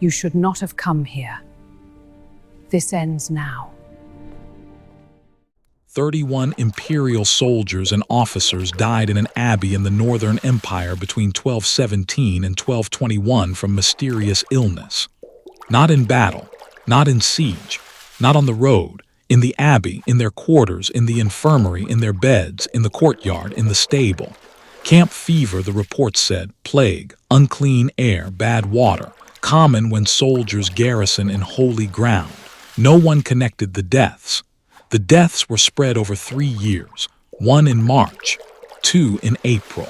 You should not have come here. This ends now. 31 imperial soldiers and officers died in an abbey in the Northern Empire between 1217 and 1221 from mysterious illness. Not in battle, not in siege, not on the road, in the abbey, in their quarters, in the infirmary, in their beds, in the courtyard, in the stable. Camp fever, the report said, plague, unclean air, bad water, common when soldiers garrison in holy ground. No one connected the deaths. The deaths were spread over 3 years, 1 in March, 2 in April,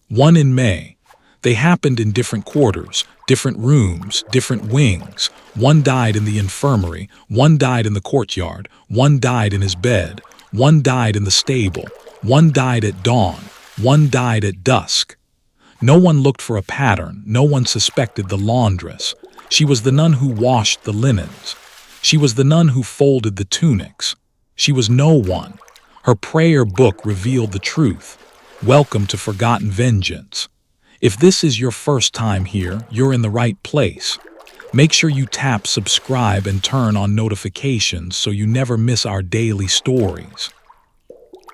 1 in May. They happened in different quarters, different rooms, different wings. 1 died in the infirmary, 1 died in the courtyard, 1 died in his bed, 1 died in the stable, 1 died at dawn, 1 died at dusk. No one looked for a pattern, no one suspected the laundress. She was the nun who washed the linens. She was the nun who folded the tunics. She was no one. Her prayer book revealed the truth. Welcome to forgotten vengeance. If this is your first time here, you're in the right place. Make sure you tap subscribe and turn on notifications so you never miss our daily stories.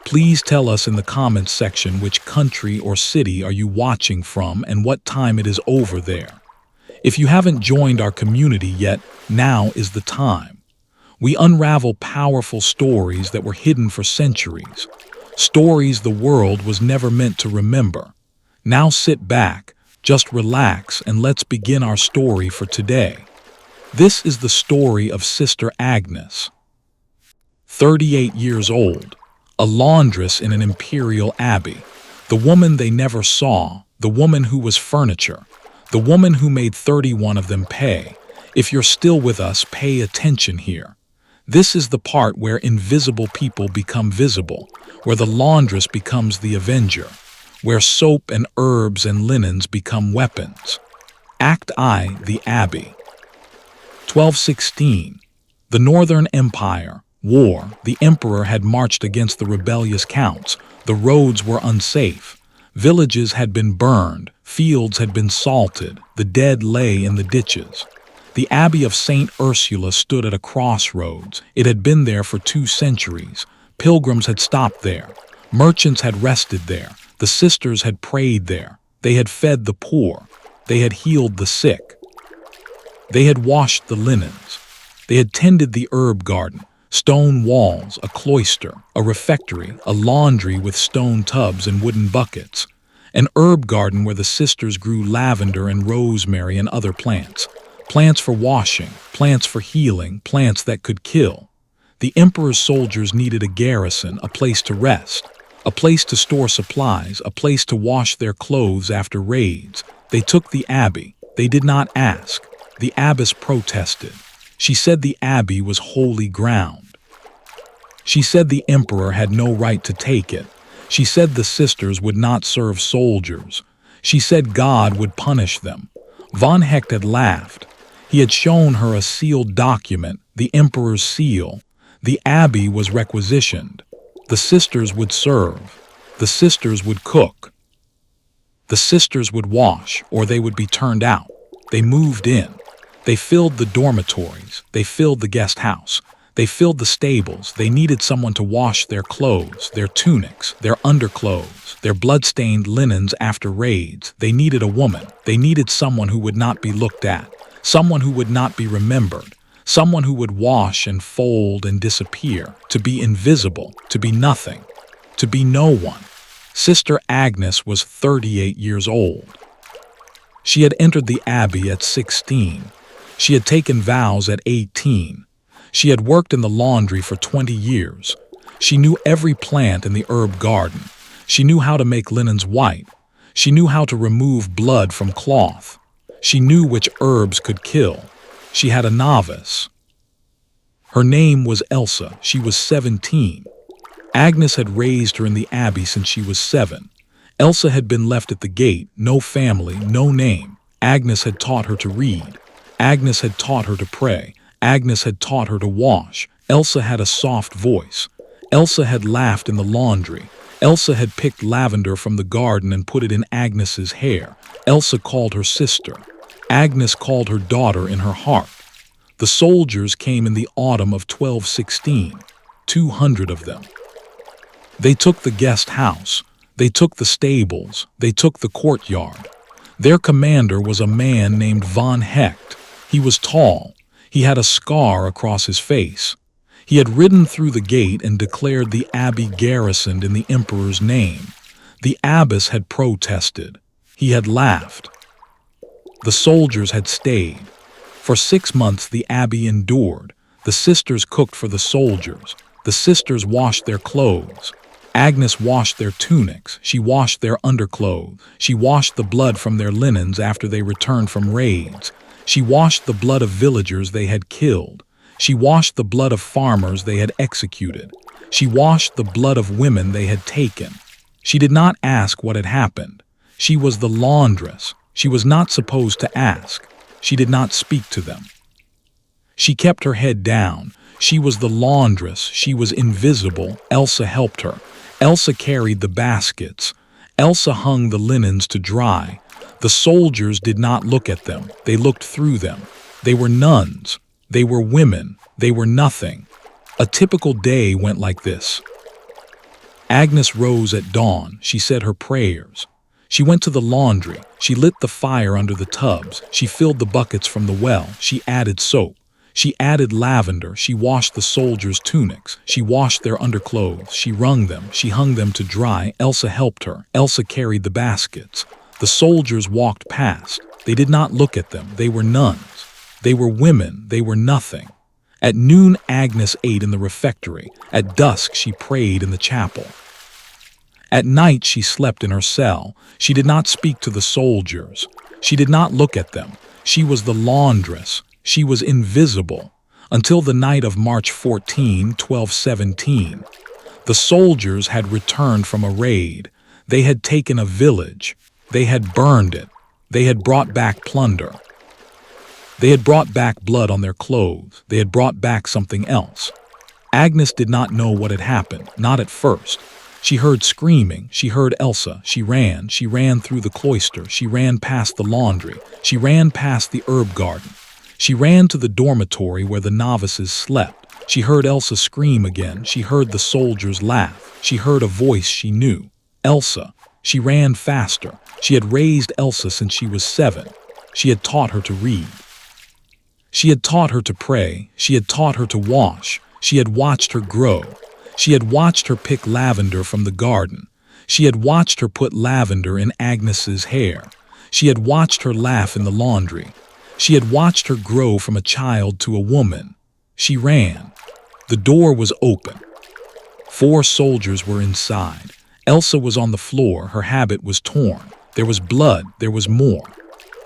Please tell us in the comments section which country or city are you watching from and what time it is over there. If you haven't joined our community yet, now is the time. We unravel powerful stories that were hidden for centuries, stories the world was never meant to remember. Now sit back, just relax, and let's begin our story for today. This is the story of Sister Agnes. 38 years old, a laundress in an imperial abbey, the woman they never saw, the woman who was furniture, the woman who made 31 of them pay. If you're still with us, pay attention here. This is the part where invisible people become visible, where the laundress becomes the avenger, where soap and herbs and linens become weapons. Act I, the Abbey. 1216. The Northern Empire. War. The emperor had marched against the rebellious counts. The roads were unsafe. Villages had been burned. Fields had been salted. The dead lay in the ditches. The Abbey of St. Ursula stood at a crossroads. It had been there for 2 centuries. Pilgrims had stopped there. Merchants had rested there. The sisters had prayed there. They had fed the poor. They had healed the sick. They had washed the linens. They had tended the herb garden. Stone walls, a cloister, a refectory, a laundry with stone tubs and wooden buckets. An herb garden where the sisters grew lavender and rosemary and other plants. Plants for washing, plants for healing, plants that could kill. The emperor's soldiers needed a garrison, a place to rest, a place to store supplies, a place to wash their clothes after raids. They took the abbey. They did not ask. The abbess protested. She said the abbey was holy ground. She said the emperor had no right to take it. She said the sisters would not serve soldiers. She said God would punish them. Von Hecht had laughed. He had shown her a sealed document, the emperor's seal. The abbey was requisitioned. The sisters would serve. The sisters would cook. The sisters would wash, or they would be turned out. They moved in. They filled the dormitories. They filled the guest house. They filled the stables. They needed someone to wash their clothes, their tunics, their underclothes, their blood-stained linens after raids. They needed a woman. They needed someone who would not be looked at, someone who would not be remembered, someone who would wash and fold and disappear, to be invisible, to be nothing, to be no one. Sister Agnes was 38 years old. She had entered the abbey at 16. She had taken vows at 18. She had worked in the laundry for 20 years. She knew every plant in the herb garden. She knew how to make linens white. She knew how to remove blood from cloth. She knew which herbs could kill. She had a novice. Her name was Elsa. She was 17. Agnes had raised her in the abbey since she was 7. Elsa had been left at the gate, no family, no name. Agnes had taught her to read. Agnes had taught her to pray. Agnes had taught her to wash. Elsa had a soft voice. Elsa had laughed in the laundry. Elsa had picked lavender from the garden and put it in Agnes's hair. Elsa called her sister. Agnes called her daughter in her heart. The soldiers came in the autumn of 1216, 200 of them. They took the guest house, they took the stables, they took the courtyard. Their commander was a man named von Hecht. He was tall. He had a scar across his face. He had ridden through the gate and declared the abbey garrisoned in the emperor's name. The abbess had protested. He had laughed. The soldiers had stayed. For 6 months the abbey endured. The sisters cooked for the soldiers. The sisters washed their clothes. Agnes washed their tunics. She washed their underclothes. She washed the blood from their linens after they returned from raids. She washed the blood of villagers they had killed. She washed the blood of farmers they had executed. She washed the blood of women they had taken. She did not ask what had happened. She was the laundress. She was not supposed to ask. She did not speak to them. She kept her head down. She was the laundress. She was invisible. Elsa helped her. Elsa carried the baskets. Elsa hung the linens to dry. The soldiers did not look at them. They looked through them. They were nuns. They were women. They were nothing. A typical day went like this. Agnes rose at dawn. She said her prayers. She went to the laundry. She lit the fire under the tubs. She filled the buckets from the well. She added soap. She added lavender. She washed the soldiers' tunics. She washed their underclothes. She wrung them. She hung them to dry. Elsa helped her. Elsa carried the baskets. The soldiers walked past. They did not look at them. They were nuns. They were women. They were nothing. At noon, Agnes ate in the refectory. At dusk, she prayed in the chapel. At night, she slept in her cell. She did not speak to the soldiers. She did not look at them. She was the laundress. She was invisible. Until the night of March 14, 1217. The soldiers had returned from a raid. They had taken a village. They had burned it. They had brought back plunder. They had brought back blood on their clothes. They had brought back something else. Agnes did not know what had happened, not at first. She heard screaming. She heard Elsa. She ran through the cloister. She ran past the laundry. She ran past the herb garden. She ran to the dormitory where the novices slept. She heard Elsa scream again. She heard the soldiers laugh. She heard a voice she knew. Elsa. She ran faster. She had raised Elsa since she was 7. She had taught her to read. She had taught her to pray. She had taught her to wash. She had watched her grow. She had watched her pick lavender from the garden. She had watched her put lavender in Agnes's hair. She had watched her laugh in the laundry. She had watched her grow from a child to a woman. She ran. The door was open. 4 soldiers were inside. Elsa was on the floor. Her habit was torn. There was blood. There was more.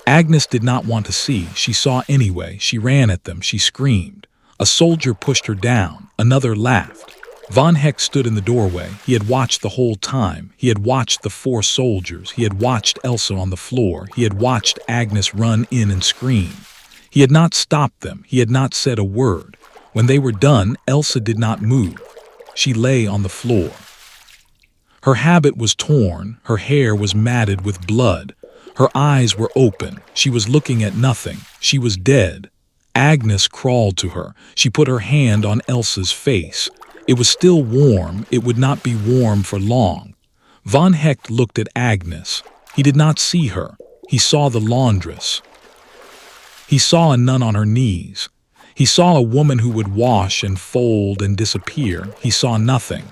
Agnes did not want to see. She saw anyway. She ran at them. She screamed. A soldier pushed her down. Another laughed. Von Hecht stood in the doorway. He had watched the whole time. He had watched the 4 soldiers. He had watched Elsa on the floor. He had watched Agnes run in and scream. He had not stopped them. He had not said a word. When they were done, Elsa did not move. She lay on the floor. Her habit was torn. Her hair was matted with blood. Her eyes were open. She was looking at nothing. She was dead. Agnes crawled to her. She put her hand on Elsa's face. It was still warm. It would not be warm for long. Von Hecht looked at Agnes. He did not see her. He saw the laundress. He saw a nun on her knees. He saw a woman who would wash and fold and disappear. He saw nothing.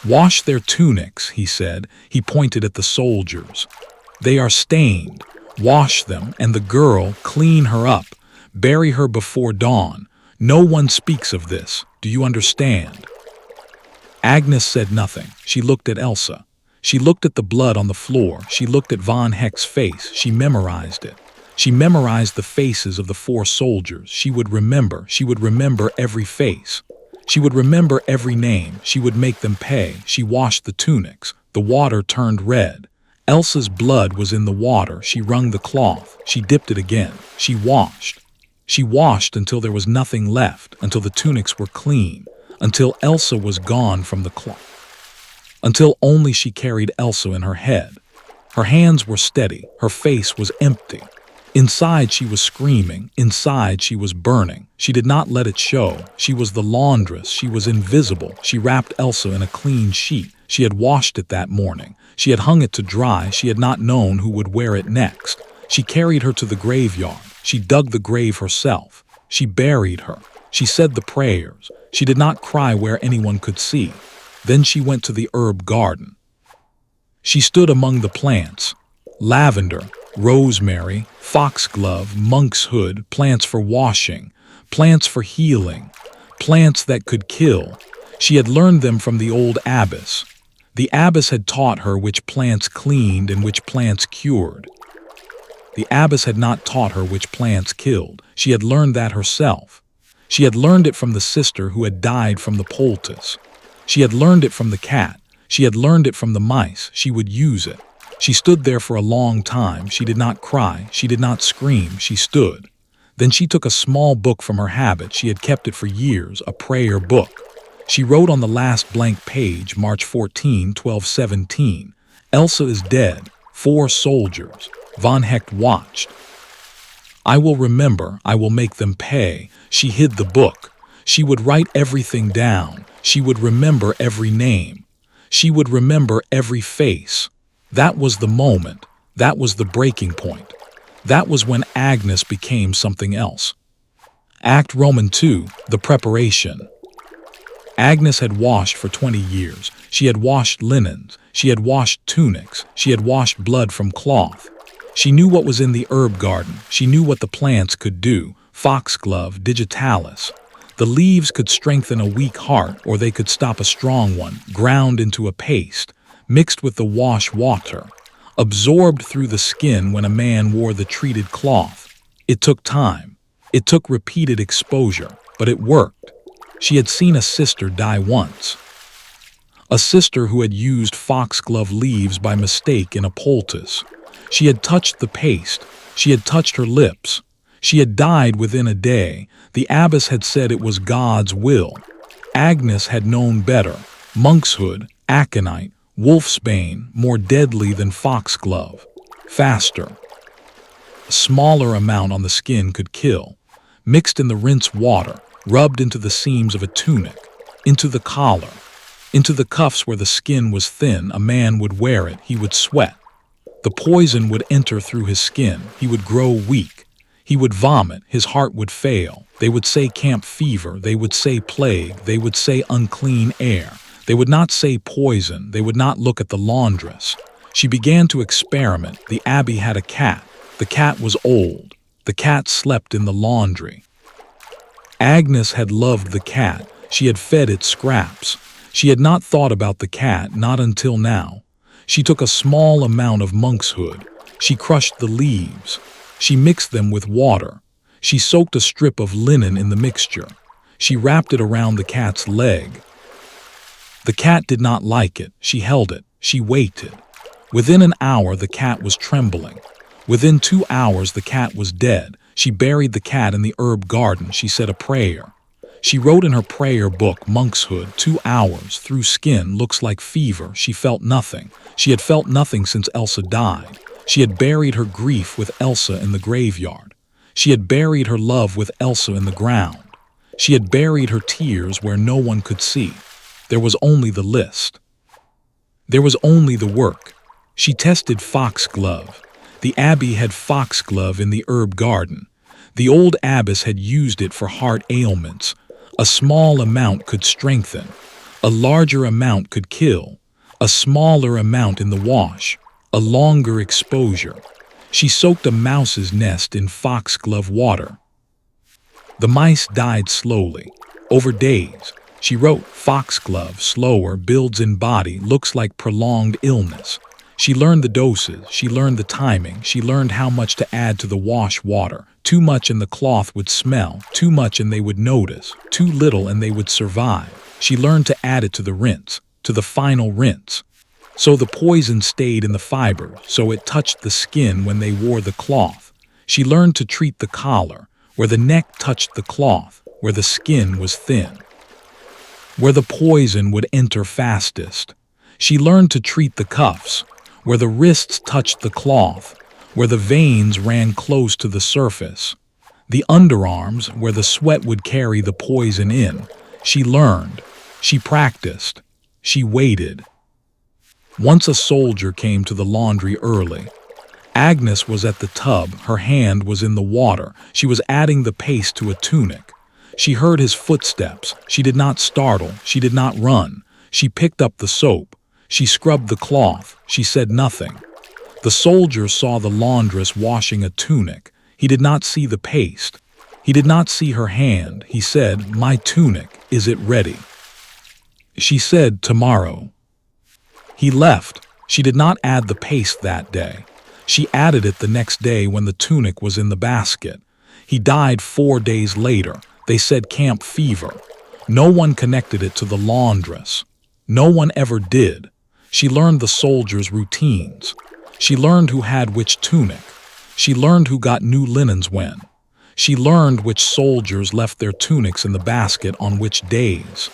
"Wash their tunics," he said. He pointed at the soldiers. "They are stained. Wash them, and the girl, clean her up. Bury her before dawn. No one speaks of this. Do you understand?" Agnes said nothing. She looked at Elsa. She looked at the blood on the floor. She looked at Von Hecht's face. She memorized it. She memorized the faces of the 4 soldiers. She would remember. She would remember every face. She would remember every name. She would make them pay. She washed the tunics. The water turned red. Elsa's blood was in the water. She wrung the cloth. She dipped it again. She washed. She washed until there was nothing left, until the tunics were clean, until Elsa was gone from the cloth, until only she carried Elsa in her head. Her hands were steady. Her face was empty. Inside she was screaming, inside she was burning. She did not let it show. She was the laundress, she was invisible. She wrapped Elsa in a clean sheet. She had washed it that morning. She had hung it to dry. She had not known who would wear it next. She carried her to the graveyard. She dug the grave herself. She buried her. She said the prayers. She did not cry where anyone could see. Then she went to the herb garden. She stood among the plants. Lavender, rosemary, foxglove, monkshood, plants for washing, plants for healing, plants that could kill. She had learned them from the old abbess. The abbess had taught her which plants cleaned and which plants cured. The abbess had not taught her which plants killed. She had learned that herself. She had learned it from the sister who had died from the poultice. She had learned it from the cat. She had learned it from the mice. She would use it. She stood there for a long time. She did not cry. She did not scream. She stood. Then she took a small book from her habit. She had kept it for years, a prayer book. She wrote on the last blank page, March 14, 1217, Elsa is dead. 4 soldiers. Von Hecht watched. I will remember. I will make them pay. She hid the book. She would write everything down. She would remember every name. She would remember every face. That was the moment. That was the breaking point. That was when Agnes became something else. Act Roman 2, the preparation. Agnes had washed for 20 years. She had washed linens. She had washed tunics. She had washed blood from cloth. She knew what was in the herb garden. She knew what the plants could do. Foxglove, digitalis. The leaves could strengthen a weak heart, or they could stop a strong one, ground into a paste, mixed with the wash water, absorbed through the skin when a man wore the treated cloth. It took time. It took repeated exposure, but it worked. She had seen a sister die once. A sister who had used foxglove leaves by mistake in a poultice. She had touched the paste. She had touched her lips. She had died within a day. The abbess had said it was God's will. Agnes had known better. Monkshood, aconite, wolfsbane, more deadly than foxglove. Faster. A smaller amount on the skin could kill. Mixed in the rinse water, rubbed into the seams of a tunic, into the collar, into the cuffs where the skin was thin. A man would wear it. He would sweat. The poison would enter through his skin. He would grow weak. He would vomit. His heart would fail. They would say camp fever. They would say plague. They would say unclean air. They would not say poison. They would not look at the laundress. She began to experiment. The abbey had a cat. The cat was old. The cat slept in the laundry. Agnes had loved the cat. She had fed it scraps. She had not thought about the cat, not until now. She took a small amount of monkshood. She crushed the leaves. She mixed them with water. She soaked a strip of linen in the mixture. She wrapped it around the cat's leg. The cat did not like it. She held it. She waited. Within an hour, the cat was trembling. Within 2 hours, the cat was dead. She buried the cat in the herb garden. She said a prayer. She wrote in her prayer book, monkshood, 2 hours, through skin, looks like fever. She felt nothing. She had felt nothing since Elsa died. She had buried her grief with Elsa in the graveyard. She had buried her love with Elsa in the ground. She had buried her tears where no one could see. There was only the list. There was only the work. She tested foxglove. The abbey had foxglove in the herb garden. The old abbess had used it for heart ailments. A small amount could strengthen. A larger amount could kill. A smaller amount in the wash. A longer exposure. She soaked a mouse's nest in foxglove water. The mice died slowly, over days. She wrote, foxglove, slower, builds in body, looks like prolonged illness. She learned the doses, she learned the timing, she learned how much to add to the wash water. Too much and the cloth would smell, too much and they would notice, too little and they would survive. She learned to add it to the rinse, to the final rinse. So the poison stayed in the fibers, so it touched the skin when they wore the cloth. She learned to treat the collar, where the neck touched the cloth, where the skin was thin, where the poison would enter fastest. She learned to treat the cuffs, where the wrists touched the cloth, where the veins ran close to the surface. The underarms, where the sweat would carry the poison in. She learned. She practiced. She waited. Once a soldier came to the laundry early. Agnes was at the tub, her hand was in the water. She was adding the paste to a tunic. She heard his footsteps. She did not startle. She did not run. She picked up the soap. She scrubbed the cloth. She said nothing. The soldier saw the laundress washing a tunic. He did not see the paste. He did not see her hand. He said, "My tunic, is it ready?" She said, "Tomorrow." He left. She did not add the paste that day. She added it the next day when the tunic was in the basket. He died 4 days later. They said camp fever. No one connected it to the laundress. No one ever did. She learned the soldiers' routines. She learned who had which tunic. She learned who got new linens when. She learned which soldiers left their tunics in the basket on which days.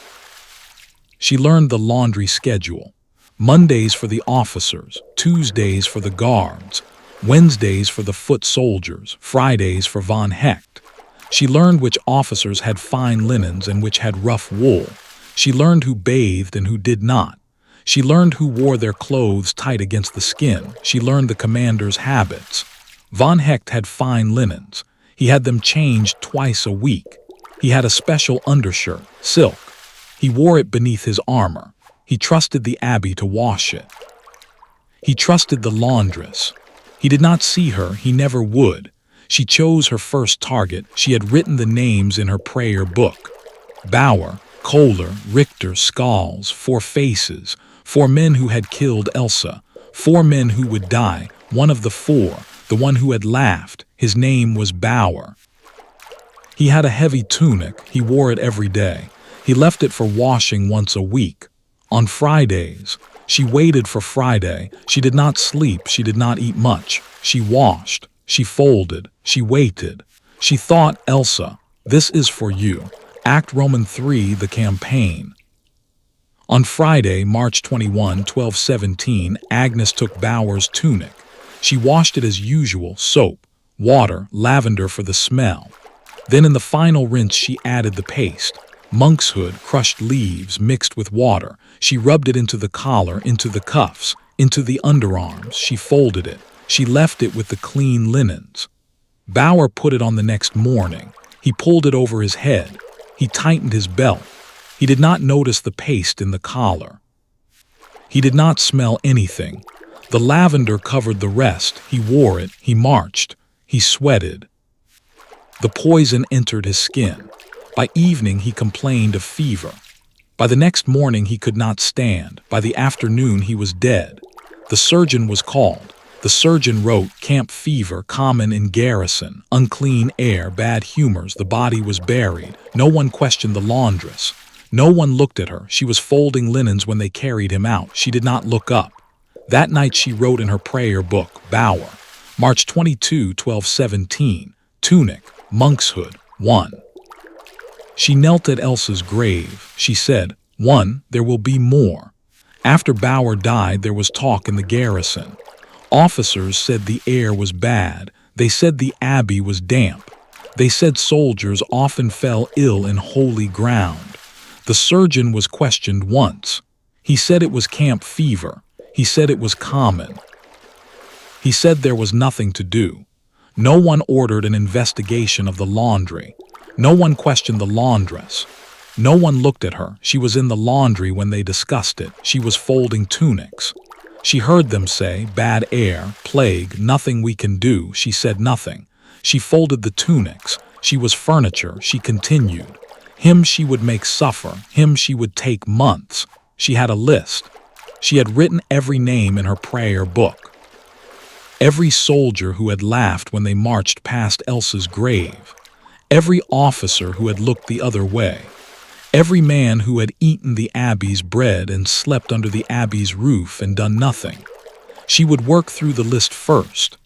She learned the laundry schedule. Mondays for the officers, Tuesdays for the guards, Wednesdays for the foot soldiers, Fridays for Von Hecht. She learned which officers had fine linens and which had rough wool. She learned who bathed and who did not. She learned who wore their clothes tight against the skin. She learned the commander's habits. Von Hecht had fine linens. He had them changed twice a week. He had a special undershirt, silk. He wore it beneath his armor. He trusted the abbey to wash it. He trusted the laundress. He did not see her, he never would. She chose her first target. She had written the names in her prayer book. Bauer, Kohler, Richter, Skalls, 4 faces, 4 men who had killed Elsa, 4 men who would die, one of the 4, the one who had laughed. His name was Bauer. He had a heavy tunic. He wore it every day. He left it for washing once a week. On Fridays, she waited for Friday. She did not sleep. She did not eat much. She washed. She folded. She waited. She thought, Elsa, this is for you. Act Roman 3, the campaign. On Friday, March 21, 1217, Agnes took Bauer's tunic. She washed it as usual, soap, water, lavender for the smell. Then in the final rinse she added the paste. Monkshood, crushed leaves mixed with water. She rubbed it into the collar, into the cuffs, into the underarms. She folded it. She left it with the clean linens. Bauer put it on the next morning. He pulled it over his head. He tightened his belt. He did not notice the paste in the collar. He did not smell anything. The lavender covered the rest. He wore it. He marched. He sweated. The poison entered his skin. By evening he complained of fever. By the next morning he could not stand. By the afternoon he was dead. The surgeon was called. The surgeon wrote, camp fever, common in garrison, unclean air, bad humors, the body was buried. No one questioned the laundress. No one looked at her. She was folding linens when they carried him out. She did not look up. That night she wrote in her prayer book, Bauer, March 22, 1217, tunic, monkshood, 1. She knelt at Elsa's grave. She said, 1, there will be more. After Bauer died, there was talk in the garrison. Officers said the air was bad. They said the abbey was damp. They said soldiers often fell ill in holy ground. The surgeon was questioned once. He said it was camp fever. He said it was common. He said there was nothing to do. No one ordered an investigation of the laundry. No one questioned the laundress. No one looked at her. She was in the laundry when they discussed it. She was folding tunics. She heard them say, bad air, plague, nothing we can do. She said nothing. She folded the tunics. She was furniture. She continued. Him she would make suffer. Him she would take months. She had a list. She had written every name in her prayer book. Every soldier who had laughed when they marched past Elsa's grave. Every officer who had looked the other way. Every man who had eaten the abbey's bread and slept under the abbey's roof and done nothing. She would work through the list first.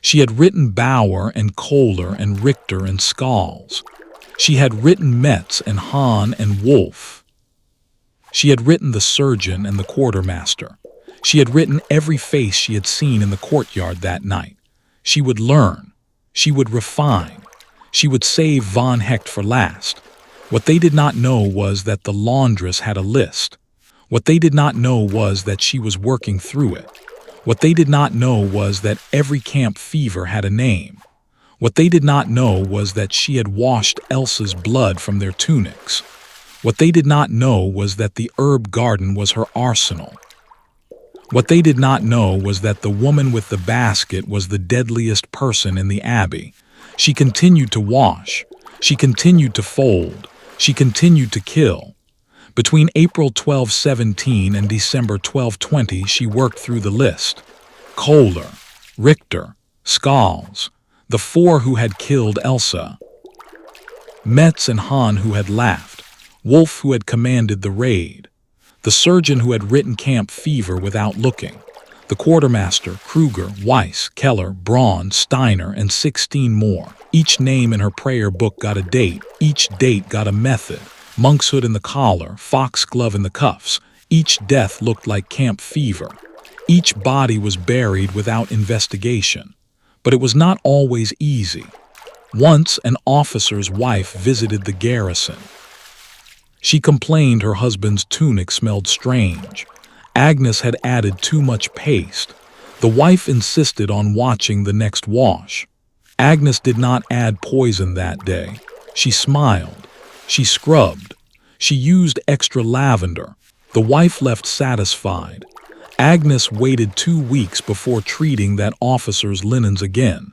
She had written Bauer and Kohler and Richter and Skalls. She had written Metz and Hahn and Wolf. She had written the surgeon and the quartermaster. She had written every face she had seen in the courtyard that night. She would learn. She would refine. She would save Von Hecht for last. What they did not know was that the laundress had a list. What they did not know was that she was working through it. What they did not know was that every camp fever had a name. What they did not know was that she had washed Elsa's blood from their tunics. What they did not know was that the herb garden was her arsenal. What they did not know was that the woman with the basket was the deadliest person in the abbey. She continued to wash. She continued to fold. She continued to kill. Between April 1217 and December 1220, she worked through the list. Kohler, Richter, Scals, the four who had killed Elsa. Metz and Hahn who had laughed. Wolf who had commanded the raid. The surgeon who had written camp fever without looking. The quartermaster, Kruger, Weiss, Keller, Braun, Steiner, and 16 more. Each name in her prayer book got a date. Each date got a method. Monkshood in the collar, foxglove in the cuffs. Each death looked like camp fever. Each body was buried without investigation. But it was not always easy. Once an officer's wife visited the garrison. She complained her husband's tunic smelled strange. Agnes had added too much paste. The wife insisted on watching the next wash. Agnes did not add poison that day. She smiled. She scrubbed. She used extra lavender. The wife left satisfied. Agnes waited 2 weeks before treating that officer's linens again.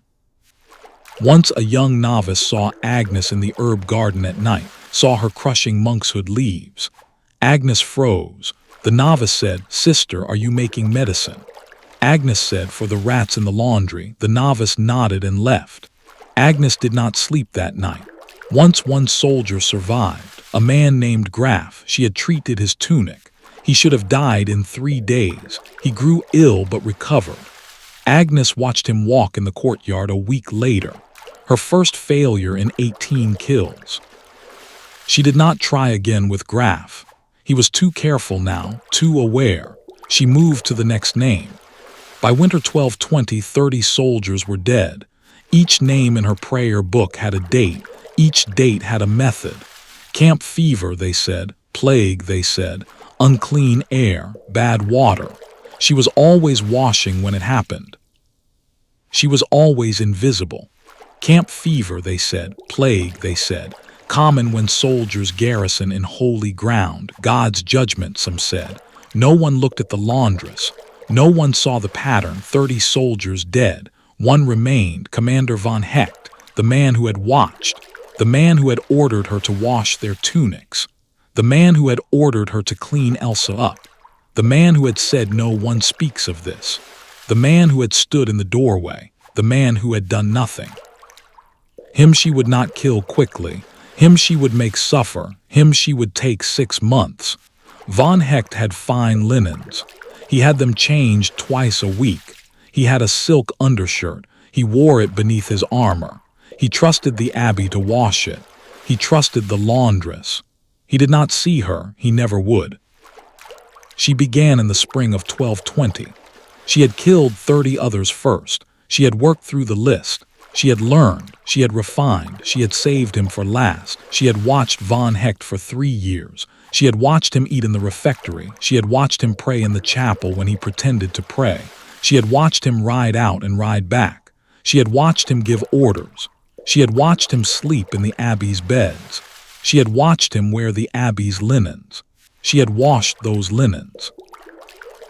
Once a young novice saw Agnes in the herb garden at night, saw her crushing monkshood leaves. Agnes froze. The novice said, "Sister, are you making medicine?" Agnes said, "For the rats in the laundry." The novice nodded and left. Agnes did not sleep that night. Once one soldier survived, a man named Graf. She had treated his tunic. He should have died in 3 days. He grew ill but recovered. Agnes watched him walk in the courtyard a week later. Her first failure in 18 kills. She did not try again with Graf. He was too careful now, too aware. She moved to the next name. By winter 1220, 30 soldiers were dead. Each name in her prayer book had a date. Each date had a method. Camp fever, they said. Plague, they said. Unclean air, bad water. She was always washing when it happened. She was always invisible. Camp fever, they said. Plague, they said. Common when soldiers garrison in holy ground. God's judgment, some said. No one looked at the laundress. No one saw the pattern. 30 soldiers dead. One remained, Commander Von Hecht, the man who had watched. The man who had ordered her to wash their tunics. The man who had ordered her to clean Elsa up. The man who had said no one speaks of this. The man who had stood in the doorway. The man who had done nothing. Him she would not kill quickly. Him she would make suffer. Him she would take 6 months. Von Hecht had fine linens. He had them changed twice a week. He had a silk undershirt. He wore it beneath his armor. He trusted the abbey to wash it. He trusted the laundress. He did not see her. He never would. She began in the spring of 1220. She had killed 30 others first. She had worked through the list. She had learned. She had refined. She had saved him for last. She had watched Von Hecht for 3 years. She had watched him eat in the refectory. She had watched him pray in the chapel when he pretended to pray. She had watched him ride out and ride back. She had watched him give orders. She had watched him sleep in the abbey's beds. She had watched him wear the abbey's linens. She had washed those linens.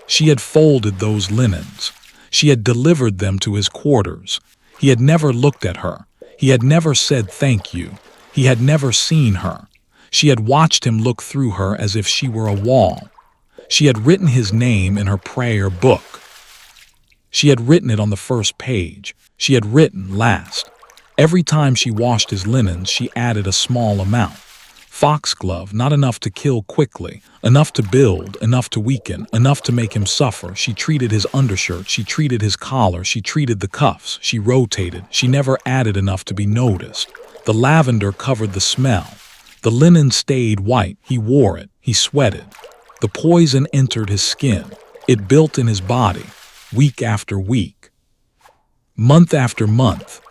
She had folded those linens. She had delivered them to his quarters. He had never looked at her. He had never said thank you. He had never seen her. She had watched him look through her as if she were a wall. She had written his name in her prayer book. She had written it on the first page. She had written last. Every time she washed his linens, she added a small amount. Foxglove, not enough to kill quickly, enough to build, enough to weaken, enough to make him suffer. She treated his undershirt, she treated his collar, she treated the cuffs, she rotated. She never added enough to be noticed. The lavender covered the smell. The linen stayed white. He wore it. He sweated. The poison entered his skin. It built in his body, week after week. month after month.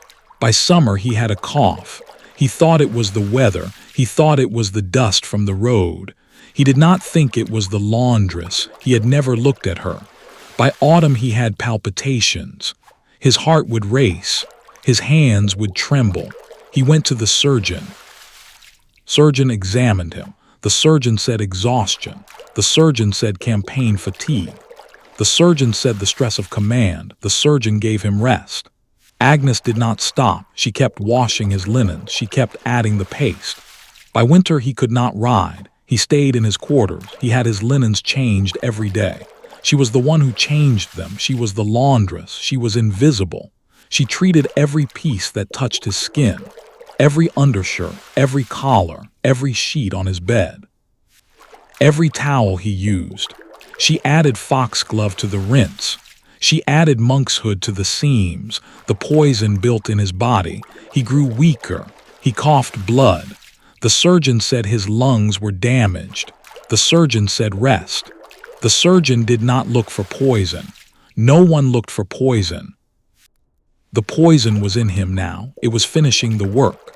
By summer he had a cough. He thought it was the weather. He thought it was the dust from the road. He did not think it was the laundress. He had never looked at her. By autumn he had palpitations. His heart would race. His hands would tremble. He went to the surgeon. Surgeon examined him. The surgeon said exhaustion. The surgeon said campaign fatigue. The surgeon said the stress of command. The surgeon gave him rest. Agnes did not stop. She kept washing his linens. She kept adding the paste. By winter he could not ride. He stayed in his quarters. He had his linens changed every day. She was the one who changed them. She was the laundress. She was invisible. She treated every piece that touched his skin, every undershirt, every collar, every sheet on his bed, every towel he used. She added foxglove to the rinse. She added monkshood to the seams. The poison built in his body. He grew weaker. He coughed blood. The surgeon said his lungs were damaged. The surgeon said rest. The surgeon did not look for poison. No one looked for poison. The poison was in him now. It was finishing the work.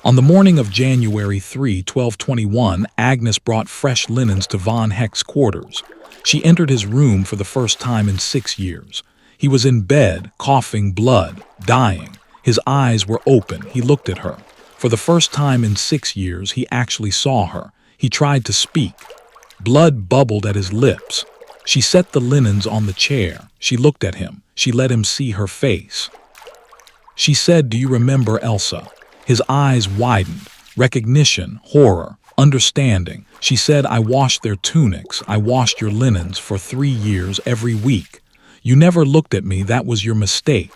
On the morning of January 3, 1221, Agnes brought fresh linens to von Heck's quarters. She entered his room for the first time in 6 years. He was in bed, coughing blood, dying. His eyes were open. He looked at her. For the first time in 6 years, he actually saw her. He tried to speak. Blood bubbled at his lips. She set the linens on the chair. She looked at him. She let him see her face. She said, "Do you remember Elsa?" His eyes widened. Recognition, horror, understanding. She said, "I washed their tunics. I washed your linens for 3 years every week. You never looked at me. That was your mistake."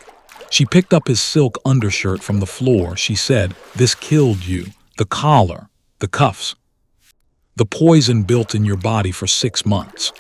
She picked up his silk undershirt from the floor. She said, "This killed you. The collar, the cuffs. The poison built in your body for 6 months.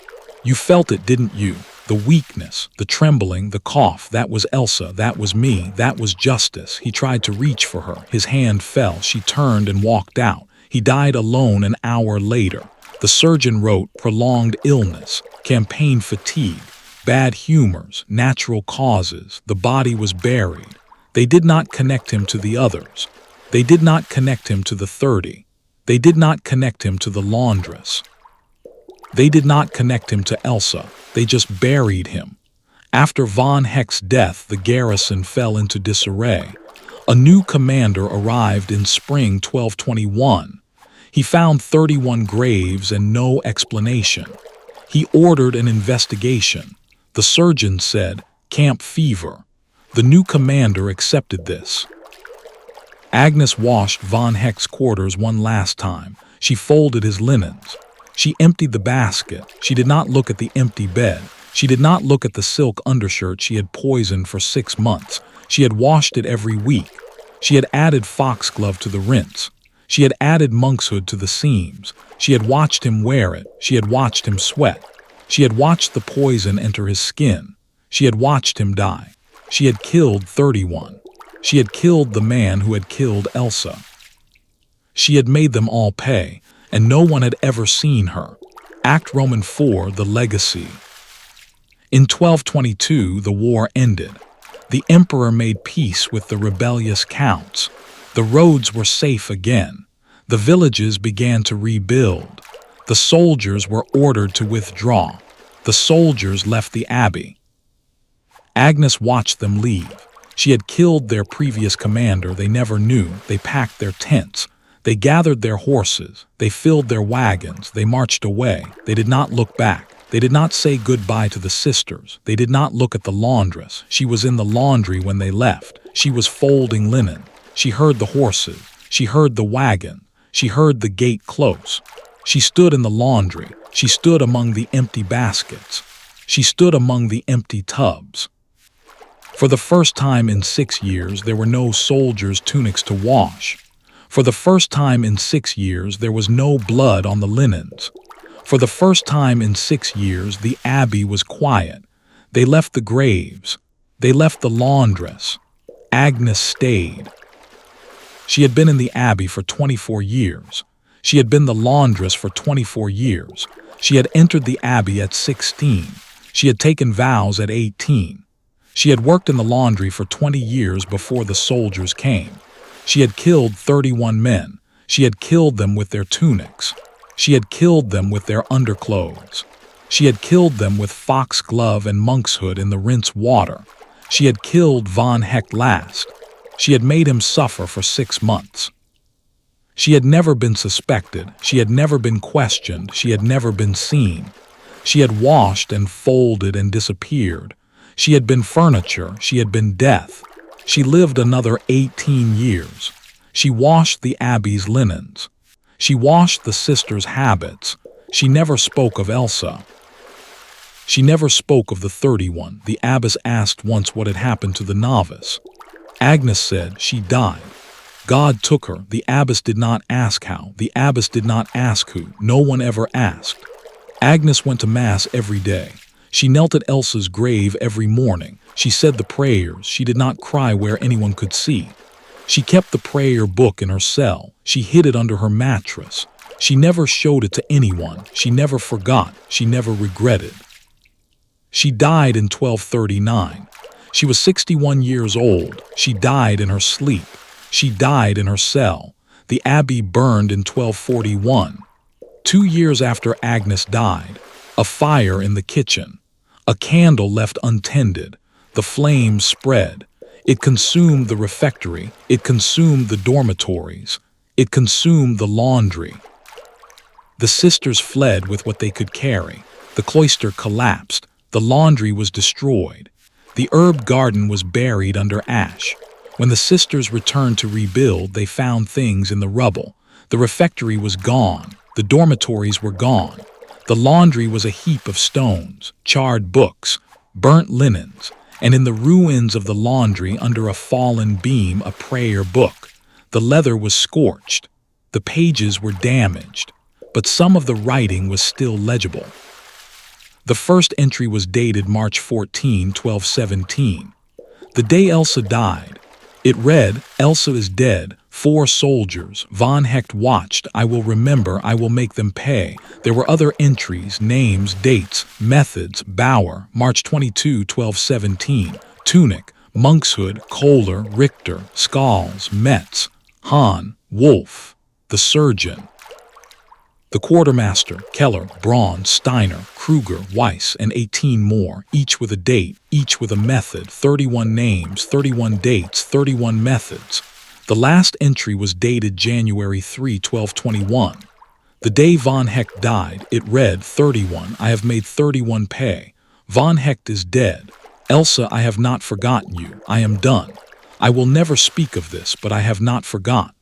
You felt it, didn't you? The weakness, the trembling, the cough. That was Elsa. That was me. That was justice." He tried to reach for her. His hand fell. She turned and walked out. He died alone an hour later. The surgeon wrote prolonged illness, campaign fatigue, bad humors, natural causes. The body was buried. They did not connect him to the others. They did not connect him to the 30. They did not connect him to the laundress. They did not connect him to Elsa. They just buried him. After von Heck's death, the garrison fell into disarray. A new commander arrived in spring 1221. He found 31 graves and no explanation. He ordered an investigation. The surgeon said, "Camp fever." The new commander accepted this. Agnes washed von Heck's quarters one last time. She folded his linens. She emptied the basket. She did not look at the empty bed. She did not look at the silk undershirt she had poisoned for 6 months. She had washed it every week. She had added foxglove to the rinse. She had added monkshood to the seams. She had watched him wear it. She had watched him sweat. She had watched the poison enter his skin. She had watched him die. She had killed 31. She had killed the man who had killed Elsa. She had made them all pay, and no one had ever seen her. Act Roman 4, the legacy. In 1222, the war ended. The emperor made peace with the rebellious counts. The roads were safe again. The villages began to rebuild. The soldiers were ordered to withdraw. The soldiers left the abbey. Agnes watched them leave. She had killed their previous commander. They never knew. They packed their tents. They gathered their horses. They filled their wagons. They marched away. They did not look back. They did not say goodbye to the sisters. They did not look at the laundress. She was in the laundry when they left. She was folding linen. She heard the horses. She heard the wagon. She heard the gate close. She stood in the laundry. She stood among the empty baskets. She stood among the empty tubs. For the first time in 6 years, there were no soldiers' tunics to wash. For the first time in 6 years, there was no blood on the linens. For the first time in 6 years, the abbey was quiet. They left the graves. They left the laundress. Agnes stayed. She had been in the abbey for 24 years. She had been the laundress for 24 years. She had entered the abbey at 16. She had taken vows at 18. She had worked in the laundry for 20 years before the soldiers came. She had killed 31 men. She had killed them with their tunics. She had killed them with their underclothes. She had killed them with foxglove and monkshood in the rinse water. She had killed von Hecht last. She had made him suffer for 6 months. She had never been suspected. She had never been questioned. She had never been seen. She had washed and folded and disappeared. She had been furniture. She had been death. She lived another 18 years. She washed the abbey's linens. She washed the sisters' habits. She never spoke of Elsa. She never spoke of the 31. The abbess asked once what had happened to the novice. Agnes said she died. God took her. The abbess did not ask how. The abbess did not ask who. No one ever asked. Agnes went to Mass every day. She knelt at Elsa's grave every morning. She said the prayers. She did not cry where anyone could see. She kept the prayer book in her cell. She hid it under her mattress. She never showed it to anyone. She never forgot. She never regretted. She died in 1239. She was 61 years old. She died in her sleep. She died in her cell. The abbey burned in 1241. 2 years after Agnes died, a fire in the kitchen. A candle left untended. The flames spread. It consumed the refectory. It consumed the dormitories. It consumed the laundry. The sisters fled with what they could carry. The cloister collapsed. The laundry was destroyed. The herb garden was buried under ash. When the sisters returned to rebuild, they found things in the rubble. The refectory was gone. The dormitories were gone. The laundry was a heap of stones, charred books, burnt linens, and in the ruins of the laundry under a fallen beam a prayer book. The leather was scorched. The pages were damaged, but some of the writing was still legible. The first entry was dated March 14, 1217. The day Elsa died. It read, "Elsa is dead. 4 soldiers. Von Hecht watched. I will remember. I will make them pay." There were other entries, names, dates, methods. Bauer, March 22, 1217. Tunic, monkshood, Kohler, Richter, Scals, Metz, Hahn, Wolf, the surgeon. The quartermaster, Keller, Braun, Steiner, Kruger, Weiss, and 18 more, each with a date, each with a method, 31 names, 31 dates, 31 methods. The last entry was dated January 3, 1221. The day Von Hecht died, it read, 31, I have made 31 pay. Von Hecht is dead. Elsa, I have not forgotten you. I am done. I will never speak of this, but I have not forgotten.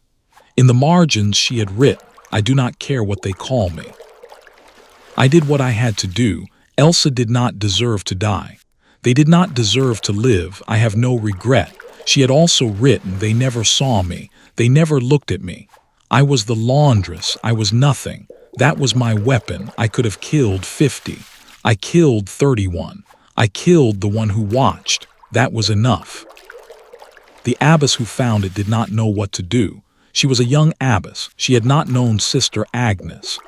In the margins she had written, I do not care what they call me. I did what I had to do. Elsa did not deserve to die. They did not deserve to live. I have no regret. She had also written, they never saw me. They never looked at me. I was the laundress. I was nothing. That was my weapon. I could have killed 50. I killed 31. I killed the one who watched. That was enough. The abbess who found it did not know what to do. She was a young abbess. She had not known Sister Agnes.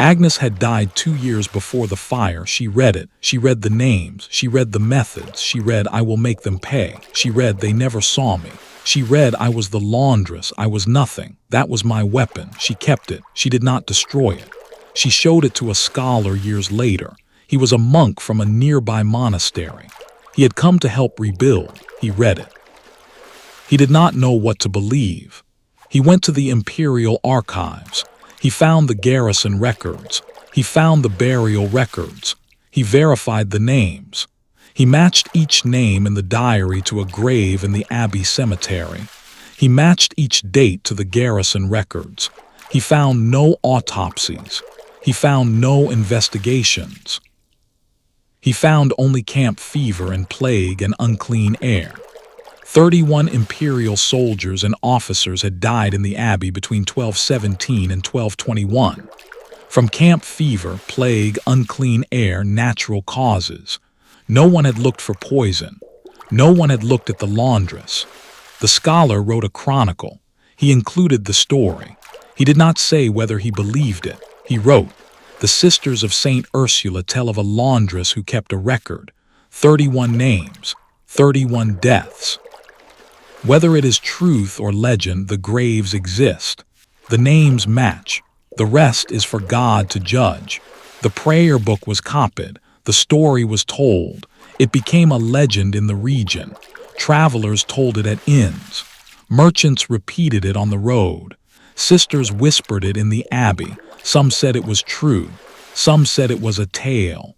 Agnes had died 2 years before the fire. She read it. She read the names. She read the methods. She read, I will make them pay. She read, they never saw me. She read, I was the laundress. I was nothing. That was my weapon. She kept it. She did not destroy it. She showed it to a scholar years later. He was a monk from a nearby monastery. He had come to help rebuild. He read it. He did not know what to believe. He went to the imperial archives. He found the garrison records. He found the burial records. He verified the names. He matched each name in the diary to a grave in the abbey cemetery. He matched each date to the garrison records. He found no autopsies. He found no investigations. He found only camp fever and plague and unclean air. 31 imperial soldiers and officers had died in the abbey between 1217 and 1221. From camp fever, plague, unclean air, natural causes. No one had looked for poison. No one had looked at the laundress. The scholar wrote a chronicle. He included the story. He did not say whether he believed it. He wrote, the sisters of Saint Ursula tell of a laundress who kept a record. 31 names. 31 deaths. Whether it is truth or legend, the graves exist. The names match. The rest is for God to judge. The prayer book was copied. The story was told. It became a legend in the region. Travelers told it at inns. Merchants repeated it on the road. Sisters whispered it in the abbey. Some said it was true. Some said it was a tale.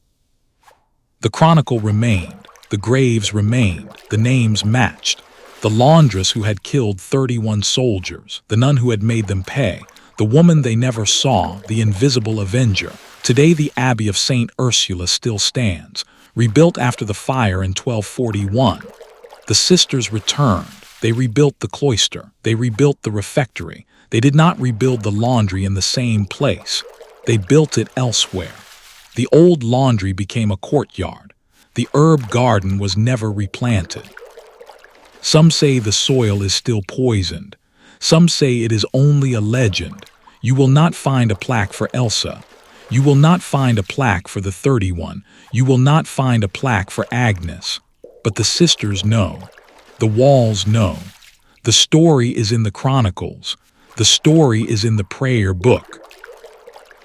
The chronicle remained. The graves remained. The names matched. The laundress who had killed 31 soldiers, the nun who had made them pay, the woman they never saw, the invisible avenger. Today the Abbey of St. Ursula still stands, rebuilt after the fire in 1241. The sisters returned. They rebuilt the cloister. They rebuilt the refectory. They did not rebuild the laundry in the same place. They built it elsewhere. The old laundry became a courtyard. The herb garden was never replanted. Some say the soil is still poisoned. Some say it is only a legend. You will not find a plaque for Elsa. You will not find a plaque for the 31. You will not find a plaque for Agnes. But the sisters know. The walls know. The story is in the chronicles. The story is in the prayer book.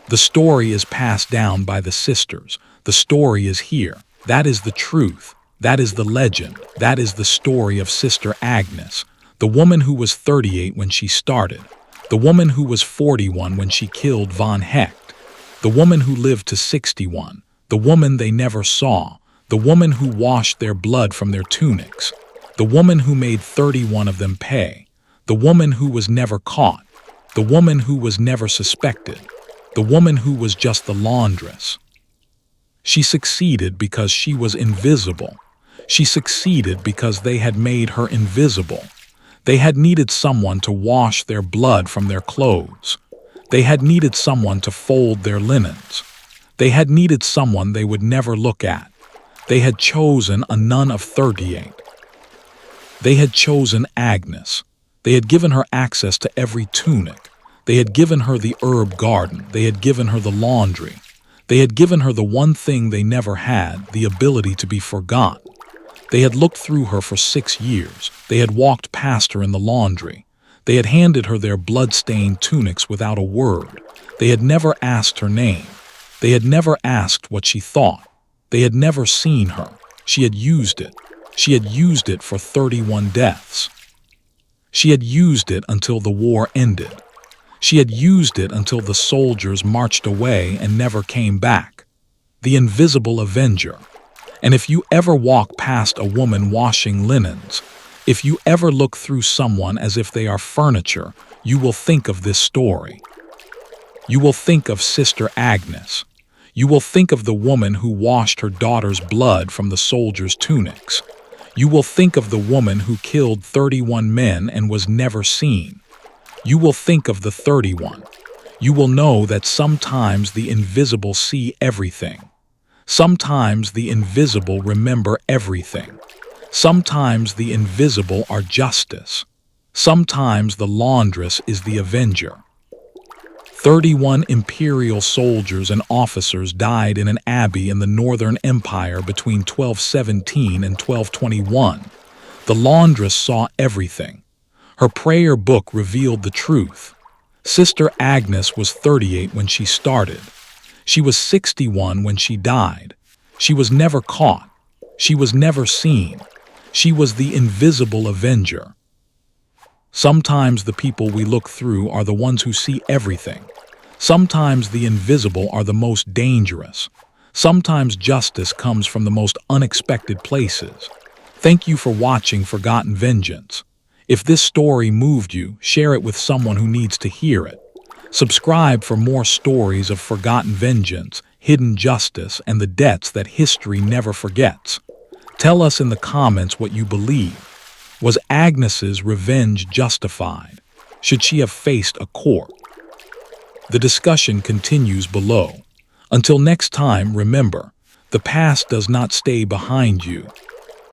The story is passed down by the sisters. The story is here. That is the truth. That is the legend. That is the story of Sister Agnes, the woman who was 38 when she started, the woman who was 41 when she killed von Hecht, the woman who lived to 61, the woman they never saw, the woman who washed their blood from their tunics, the woman who made 31 of them pay, the woman who was never caught, the woman who was never suspected, the woman who was just the laundress. She succeeded because she was invisible. She succeeded because they had made her invisible. They had needed someone to wash their blood from their clothes. They had needed someone to fold their linens. They had needed someone they would never look at. They had chosen a nun of 38. They had chosen Agnes. They had given her access to every tunic. They had given her the herb garden. They had given her the laundry. They had given her the one thing they never had, the ability to be forgotten. They had looked through her for 6 years. They had walked past her in the laundry. They had handed her their blood-stained tunics without a word. They had never asked her name. They had never asked what she thought. They had never seen her. She had used it. She had used it for 31 deaths. She had used it until the war ended. She had used it until the soldiers marched away and never came back. The invisible avenger. And if you ever walk past a woman washing linens, if you ever look through someone as if they are furniture, you will think of this story. You will think of Sister Agnes. You will think of the woman who washed her daughter's blood from the soldiers' tunics. You will think of the woman who killed 31 men and was never seen. You will think of the 31. You will know that sometimes the invisible see everything. Sometimes the invisible remember everything. Sometimes the invisible are justice. Sometimes the laundress is the avenger. 31 imperial soldiers and officers died in an abbey in the Northern Empire between 1217 and 1221. The laundress saw everything. Her prayer book revealed the truth. Sister Agnes was 38 when she started. She was 61 when she died. She was never caught. She was never seen. She was the invisible avenger. Sometimes the people we look through are the ones who see everything. Sometimes the invisible are the most dangerous. Sometimes justice comes from the most unexpected places. Thank you for watching Forgotten Vengeance. If this story moved you, share it with someone who needs to hear it. Subscribe for more stories of forgotten vengeance, hidden justice, and the debts that history never forgets. Tell us in the comments what you believe. Was Agnes's revenge justified? Should she have faced a court? The discussion continues below. Until next time, remember, the past does not stay behind you.